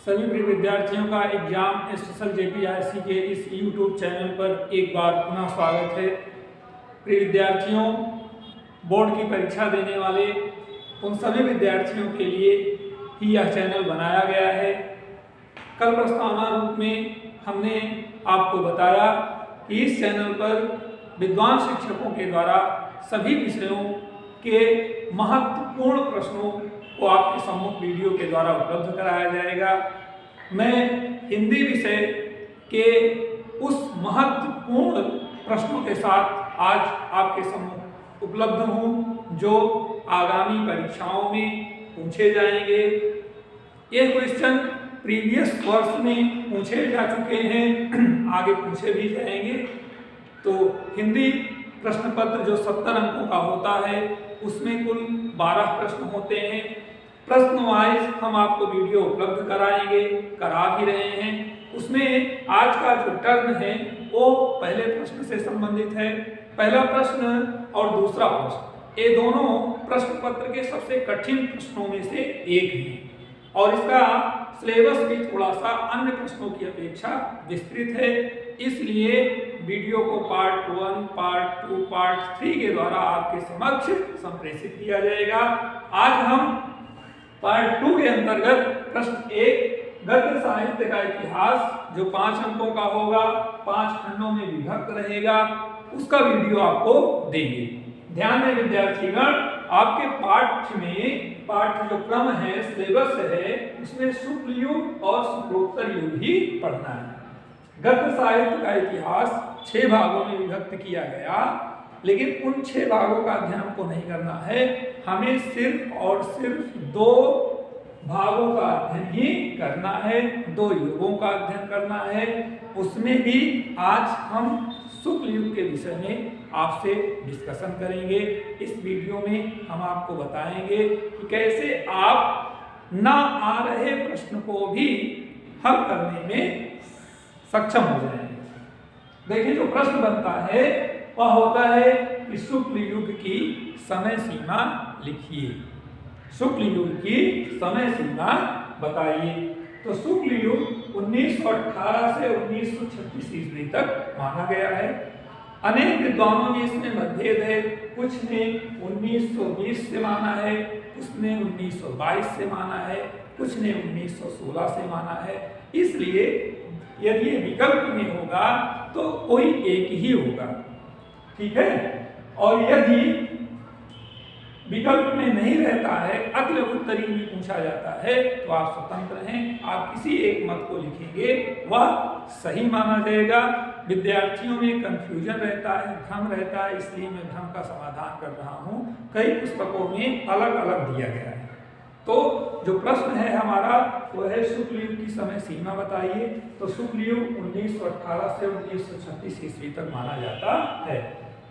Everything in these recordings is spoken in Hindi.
सभी प्रिय विद्यार्थियों का एग्जाम स्पेशल जेपीआईसी के इस यूट्यूब चैनल पर एक बार पुनः स्वागत है। प्रिय विद्यार्थियों, बोर्ड की परीक्षा देने वाले उन सभी विद्यार्थियों के लिए ही यह चैनल बनाया गया है। कल प्रस्तावना रूप में हमने आपको बताया कि इस चैनल पर विद्वान शिक्षकों के द्वारा सभी विषयों के महत्वपूर्ण प्रश्नों को आपके सम्मुख वीडियो के द्वारा उपलब्ध कराया जाएगा। मैं हिंदी विषय के उस महत्वपूर्ण प्रश्नों के साथ आज आपके सम्मुख उपलब्ध हूँ जो आगामी परीक्षाओं में पूछे जाएंगे। ये क्वेश्चन प्रीवियस वर्ष में पूछे जा चुके हैं, आगे पूछे भी जाएंगे। तो हिंदी प्रश्न पत्र जो 70 अंकों का होता है उसमें कुल 12 प्रश्न होते हैं। प्रश्न वाइज हम आपको वीडियो उपलब्ध कराएंगे, करा भी रहे हैं। उसमें आज का जो टर्न है वो पहले प्रश्न से संबंधित है। पहला प्रश्न और दूसरा प्रश्न, ये दोनों प्रश्न पत्र के सबसे कठिन प्रश्नों में से एक है और इसका सिलेबस भी थोड़ा सा अन्य प्रश्नों की अपेक्षा विस्तृत है। इसलिए वीडियो को पार्ट 1, पार्ट 2, पार्ट 3 के द्वारा आपके समक्ष संप्रेषित किया जाएगा। आज हम पार्ट 2 के अंतर्गत प्रश्न 1 गद्य साहित्य का इतिहास जो 5 अंकों का होगा, 5 खंडों में विभक्त रहेगा, उसका वीडियो आपको देंगे। ध्यान दें विद्यार्थीगण, आपके पाठ्य जो क्रम है, सिलेबस है, उसमें शुक्ल युग और शुक्लोत्तर युग ही पढ़ना है। गद्य साहित्य का इतिहास 6 भागों में विभक्त किया गया, लेकिन उन 6 भागों का अध्ययन हमको नहीं करना है। हमें सिर्फ और सिर्फ 2 भागों का अध्ययन ही करना है, 2 युगों का अध्ययन करना है। उसमें भी आज हम शुक्ल युग के विषय में आपसे डिस्कशन करेंगे। इस वीडियो में हम आपको बताएंगे कि कैसे आप ना आ रहे प्रश्न को भी हल करने में सक्षम हो जाएंगे। देखिए, जो प्रश्न बनता है वह होता है कि शुक्ल युग की समय सीमा लिखिए। शुक्ल युग की समय सीमा बताइए। तो शुक्ल युग 1918 से 1936 ईस्वी तक माना गया है। अनेक विद्वानों में इसमें मतभेद है। कुछ ने 1920 से माना है, कुछ ने 1922 से माना है, कुछ ने 1916 से माना है। इसलिए यदि विकल्प में होगा तो कोई एक ही होगा, ठीक है। और यदि विकल्प में नहीं रहता है, अति उत्तरी में पूछा जाता है, तो आप स्वतंत्र हैं। आप किसी एक मत को लिखेंगे, वह सही माना जाएगा। विद्यार्थियों में कंफ्यूजन रहता है, भ्रम रहता है, इसलिए मैं भ्रम का समाधान कर रहा हूँ। कई पुस्तकों में अलग अलग दिया गया है। तो जो प्रश्न है हमारा वो है शुक्ल युग की समय सीमा बताइए। तो शुक्ल युग 1918 से 1936 ईस्वी तक माना जाता है।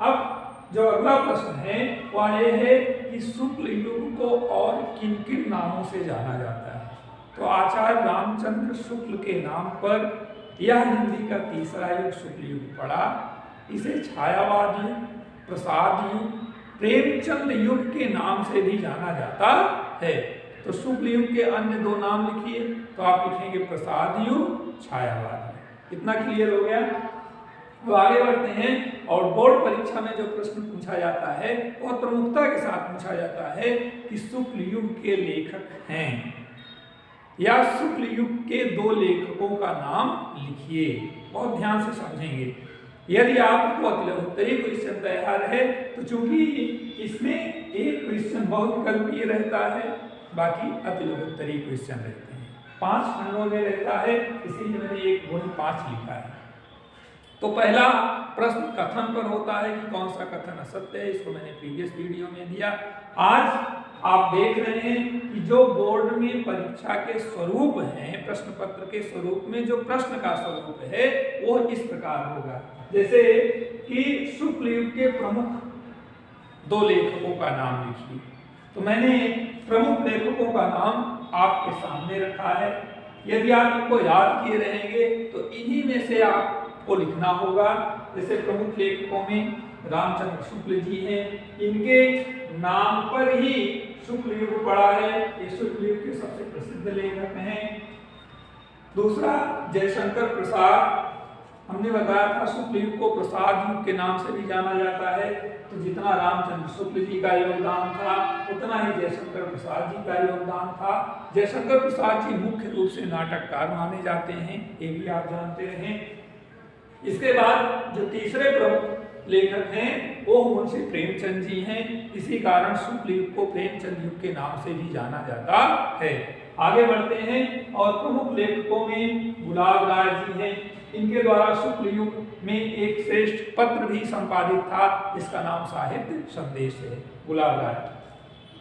अब जो अगला प्रश्न है वह ये है कि शुक्ल युग को और किन किन नामों से जाना जाता है। तो आचार्य रामचंद्र शुक्ल के नाम पर यह हिंदी का तीसरा युग शुक्ल युग पड़ा। इसे छायावाद युग, प्रसाद युग, प्रेमचंद युग के नाम से भी जाना जाता है। तो शुक्ल युग के अन्य 2 नाम लिखिए। तो आप लिखेंगे प्रसाद युग, छायावाद युग। इतना क्लियर हो गया। तो आगे बढ़ते हैं और बोर्ड परीक्षा में जो प्रश्न पूछा जाता है वह प्रमुखता के साथ पूछा जाता है कि शुक्ल युग के लेखक हैं या शुक्ल युग के 2 लेखकों का नाम लिखिए। बहुत ध्यान से समझेंगे। यदि आपको अतिलघुत्तरी क्वेश्चन तैयार है तो चूंकि इसमें एक क्वेश्चन बहुविकल्पीय रहता है, बाकी अतिलघुत्तरी क्वेश्चन रहते हैं। 5 खंडों में रहता है, इसीलिए मैंने 1 गुणित 5 लिखा है। तो पहला प्रश्न कथन पर होता है कि कौन सा कथन असत्य है। इसको मैंने प्रीवियस वीडियो में दिया। आज आप देख रहे हैं कि जो बोर्ड में परीक्षा के स्वरूप हैं, प्रश्न पत्र के स्वरूप में जो प्रश्न का स्वरूप है वो इस प्रकार होगा। जैसे कि शुक्ल युग के प्रमुख 2 लेखकों का नाम लिखिए। तो मैंने प्रमुख लेखकों का नाम आपके सामने रखा है। यदि आप इनको याद किए रहेंगे तो इन्हीं में से आपको लिखना होगा। जैसे प्रमुख लेखकों में रामचंद्र शुक्ल जी हैं, इनके नाम पर ही शुक्ल युग पड़ा है। ये शुक्ल युग के सबसे प्रसिद्ध लेखक हैं। दूसरा जयशंकर प्रसाद, हमने बताया था शुक्ल युग को प्रसाद युग के नाम से भी जाना जाता है। तो जितना रामचंद्र शुक्ल जी का योगदान था उतना ही जयशंकर प्रसाद जी का योगदान था। जयशंकर प्रसाद जी मुख्य रूप से नाटककार माने जाते हैं, ये भी आप जानते हैं। इसके बाद जो तीसरे प्रमुख लेखक हैं वो मुंशी प्रेमचंद जी हैं। इसी कारण शुक्ल युग को प्रेमचंद युग के नाम से भी जाना जाता है। आगे बढ़ते हैं और प्रमुख लेखकों में गुलाब राय जी हैं। इनके द्वारा शुक्ल युग में एक श्रेष्ठ पत्र भी संपादित था जिसका नाम साहित्य संदेश है। गुलाब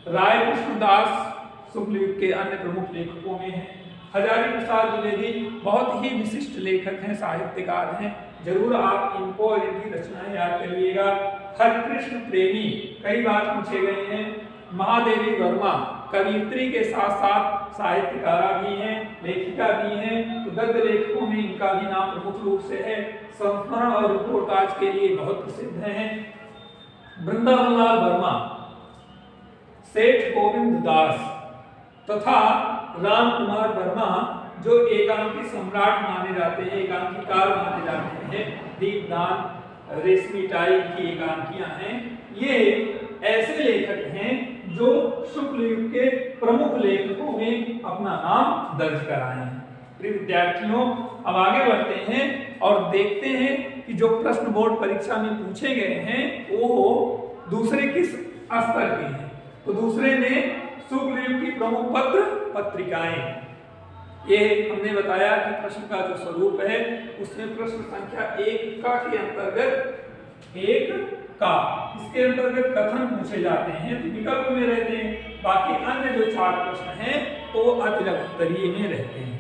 राय कृष्णदास शुक्ल युग के अन्य प्रमुख लेखकों में हैं। हजारी प्रसाद द्विवेदी बहुत ही विशिष्ट लेखक हैं, साहित्यकार हैं। जरूर आप इनको और इनकी रचनाएं याद करिएगा। हरिकृष्ण प्रेमी कई बार पूछे गए हैं। महादेवी वर्मा कवियत्री के साथ साथ साहित्यकारा भी हैं, लेखिका भी हैं। तो गद्य लेखकों में इनका भी नाम प्रमुख रूप से है। संस्मरण और रिपोर्टाज के लिए बहुत प्रसिद्ध हैं। वृंदावन लाल वर्मा, सेठ गोविंद दास तथा राम कुमार वर्मा जो एकांकी सम्राट माने जाते हैं, एकांकीकार माने जाते हैं। दीपदान, रेशमी टाई की एकांकियां हैं। ये ऐसे लेखक हैं जो शुक्ल युग के प्रमुख लेखकों में अपना नाम दर्ज कराए हैं। प्रिय विद्यार्थियों, अब आगे बढ़ते हैं और देखते हैं कि जो प्रश्न बोर्ड परीक्षा में पूछे गए हैं वो दूसरे किस स्तर के हैं। तो दूसरे में शुक्ल युग की प्रमुख पत्र पत्रिकाएं, ये हमने बताया कि प्रश्न का जो स्वरूप है उसमें प्रश्न संख्या 1 का के अंतर्गत 1 का इसके अंतर्गत कथन पूछे जाते हैं, तो विकल्प में रहते हैं। बाकी अन्य जो 4 प्रश्न हैं वो अतिरिक्त उत्तरीय में रहते हैं।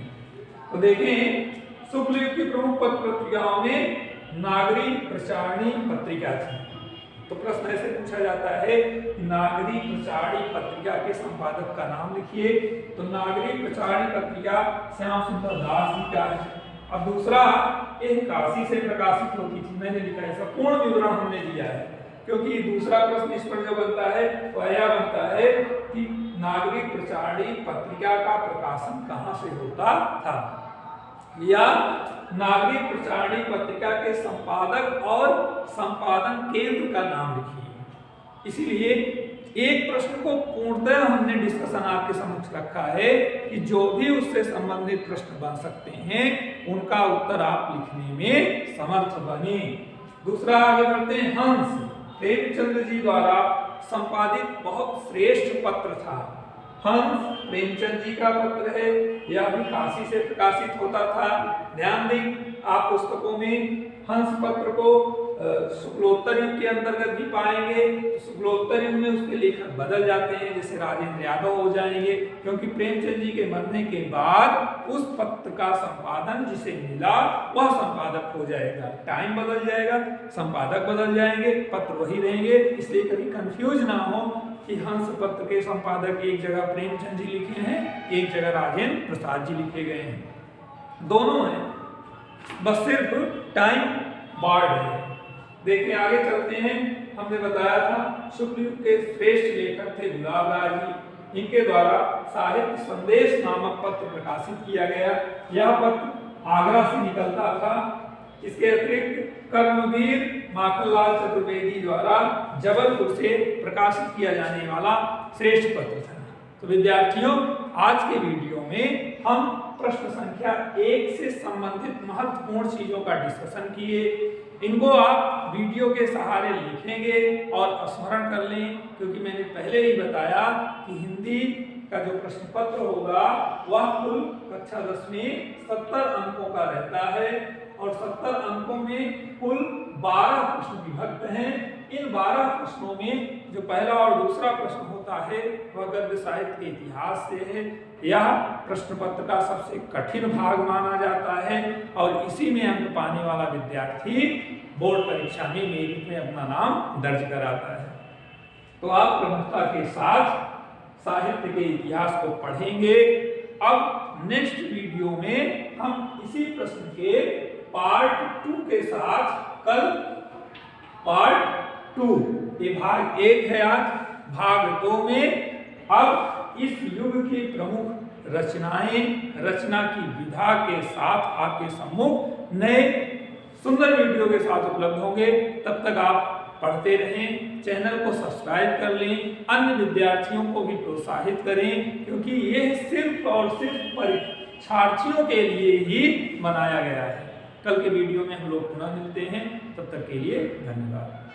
तो देखें, शुक्ल युग की प्रमुख पत्र पत्रिकाओं में नागरी प्रचारणी पत्रिका थी। तो प्रश्न ऐसे पूछा जाता है कि नागरी प्रचारणी पत्रिका के संपादक का नाम लिखिए। तो नागरी प्रचारणी पत्रिका श्याम सुंदर दास जी का है। अब दूसरा, यह काशी से प्रकाशित होती थी। मैंने लिखा है, इसका पूर्ण विवरण हमने दिया है क्योंकि दूसरा प्रश्न इस पर जो बनता है तो यह बनता है कि नागरी प्रचारणी पत्रिका का प्रकाशन कहाँ से होता था, या नागरी प्रचारणी पत्रिका के संपादक और संपादन केंद्र का नाम लिखिए। इसीलिए एक प्रश्न को पूर्णतः हमने डिस्कशन आपके समक्ष रखा है कि जो भी उससे संबंधित प्रश्न बन सकते हैं उनका उत्तर आप लिखने में समर्थ बने। दूसरा, आगे बढ़ते हैं। हंस प्रेमचंद जी द्वारा संपादित बहुत श्रेष्ठ पत्र था। हंस प्रेमचंद जी का पत्र है, यह भी काशी से प्रकाशित होता था। ध्यान दें, आप पुस्तकों में हंस पत्र को शुक्लोत्तर युग के अंतर्गत भी पाएंगे। शुक्लोत्तर युग में उसके लेखक बदल जाते हैं, जैसे राजेंद्र यादव हो जाएंगे, क्योंकि प्रेमचंद जी के मरने के बाद उस पत्र का संपादन जिसे मिला वह संपादक हो जाएगा। टाइम बदल जाएगा, संपादक बदल जाएंगे, पत्र वही रहेंगे। इसलिए कभी कंफ्यूज ना हो कि हंस पत्र के संपादक एक जगह प्रेमचंद जी लिखे हैं, एक जगह राजेंद्र प्रसाद जी लिखे गए हैं। दोनों हैं, बस सिर्फ टाइम बार्ड है। देखिए, आगे चलते हैं। हमने बताया था शुक्ल युग के श्रेष्ठ लेखक थे गुलाब राय जी। इनके द्वारा साहित्य संदेश नामक पत्र प्रकाशित किया गया। यह पत्र आगरा से निकलता था। इसके अतिरिक्त कर्मवीर माखनलाल चतुर्वेदी द्वारा जबलपुर से प्रकाशित किया जाने वाला श्रेष्ठ पत्र था। तो विद्यार्थियों, आज के वीडियो में हम प्रश्न संख्या 1 से संबंधित महत्वपूर्ण चीजों का डिस्कशन किए। इनको आप वीडियो के सहारे लिखेंगे और स्मरण कर लें, क्योंकि मैंने पहले ही बताया कि हिंदी का जो प्रश्न पत्र होगा वह कुल कक्षा 10 में 70 अंकों का रहता है और 70 अंकों में कुल 12 प्रश्न विभक्त हैं। इन 12 प्रश्नों में जो पहला और दूसरा प्रश्न होता है वह गद्य साहित्य के इतिहास से है। यह प्रश्न पत्र का सबसे कठिन भाग माना जाता है और इसी में अंक पाने वाला विद्यार्थी बोर्ड परीक्षा में मेरिट में अपना नाम दर्ज कराता है। तो आप प्रमुखता के साथ साहित्य के इतिहास को पढ़ेंगे। अब नेक्स्ट वीडियो में हम इसी प्रश्न के पार्ट 2 के साथ कल पार्ट 2, ये भाग 1 है आज, भाग 2 में अब इस युग की प्रमुख रचनाएं रचना की विधा के साथ आपके सम्मुख नए सुंदर वीडियो के साथ उपलब्ध होंगे। तब तक आप पढ़ते रहें, चैनल को सब्सक्राइब कर लें, अन्य विद्यार्थियों को भी प्रोत्साहित करें, क्योंकि यह सिर्फ और सिर्फ परीक्षार्थियों के लिए ही बनाया गया है। कल के वीडियो में हम लोग पुनः मिलते हैं, तब तक के लिए धन्यवाद।